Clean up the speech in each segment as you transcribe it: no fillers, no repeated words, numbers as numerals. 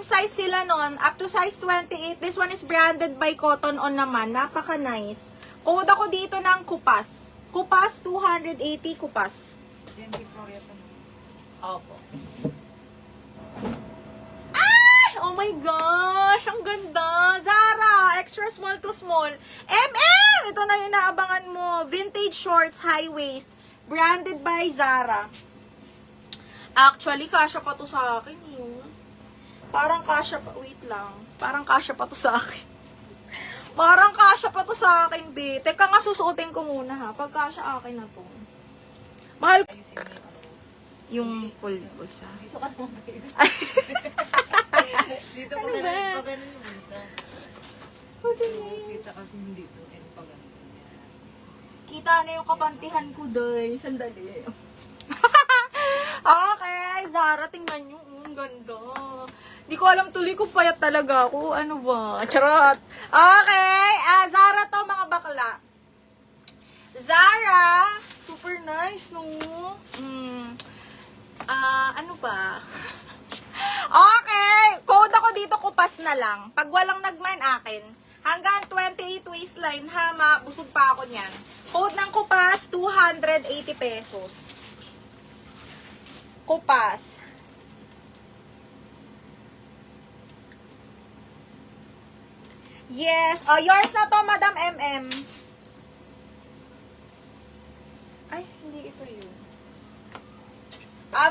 size sila nun, up to size 28. This one is branded by Cotton On naman. Napaka-nice. Code ako dito ng Kupas. Kupas, 280 Kupas. Yan, Victoria to. Opo. Ay! Oh my gosh! Ang ganda! Zara! Extra small to small. MM! Ito na yung naabangan mo. Vintage shorts, high waist. Branded by Zara. Actually, kasya pa to sa akin yun. Parang kasya pa. Wait lang. Parang kasya pa to sa akin. Parang kasya pa to sa akin, be. Teka nga, susuotin ko muna ha. Pag kasya akin na to. Mahal. Ayusin mo Yung pulsa. Dito ka naman. Dito Ano pa ba? ganun yung bulsa. Kita kasi hindi po. Pa ganun. Kita na yung kapantihan ko, day. Sandali. Okay, Zara, tingnan nyo. Ang ganda. Di ko alam tuloy kung payat talaga ako. Ano ba? Charot. Okay, Zara to, mga bakla. Zara, super nice, no? Ano ba? Okay, code ako dito, Kupas na lang. Pag walang nagman akin, hanggang 28 waistline, ha, busog pa ako niyan. Code ng Kupas, 280 pesos. Kupas. Yes. Oh, yours na to, Madam MM. Ay, hindi ito yun.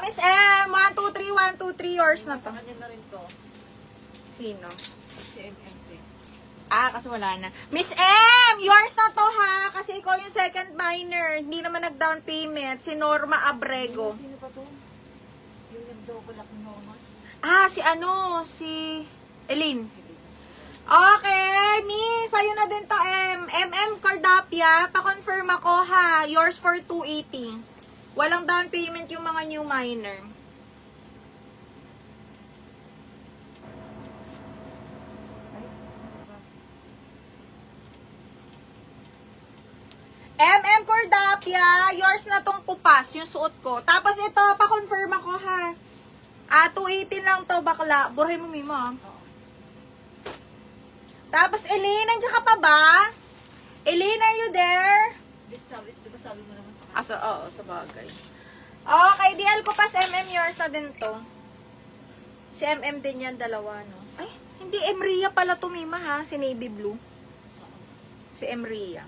Miss M, 1, 2, 3, 1, 2, 3, yours na to. Sa kanya na rin to. Sino? Si MMT. Kasi wala na. Miss M, yours na to ha. Kasi ikaw yung second minor. Hindi naman nag-down payment. Si Norma Abrego. Sino pa to? Yung nag-double ako Norma. Si Eileen. Okay, Miss, sa'yo na din to, M. MM Cardapia, pa-confirm ako ha. Yours for 280. Walang down payment yung mga new minor. MM Cordapia, yours na tong Kupas, yung suot ko. Tapos ito, pa-confirm ako ha. 280 lang to, bakla. Burahin mo, Mima. Tapos, Eileen, nandiyan ka pa ba? Eileen, are you there? Di ba sabi mo naman sa kanya? Oo, sa bagay. Okay, DL ko pas MM, yours na din to. Si MM din yan, dalawa, no? Ay, hindi, Emria pala to, Mima, ha? Si Navy Blue. Si Emria.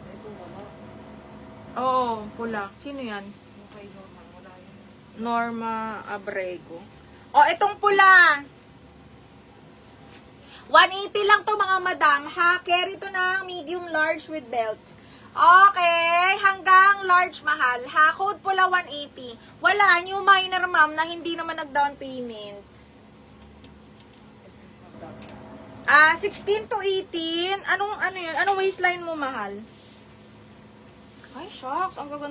Ito wala. Oo, pula. Sino yan? Yung kay Norma, wala yun. Norma Abrego. Itong pula. 180 lang to, mga madam, ha? Carry to ng medium large with belt. Okay, hanggang large mahal, ha? Code pula 180. Wala, new minor, ma'am, na hindi naman nag-down payment. 16 to 18. Ano yun? Anong waistline mo, mahal? Ay, shucks. Ang gaganda.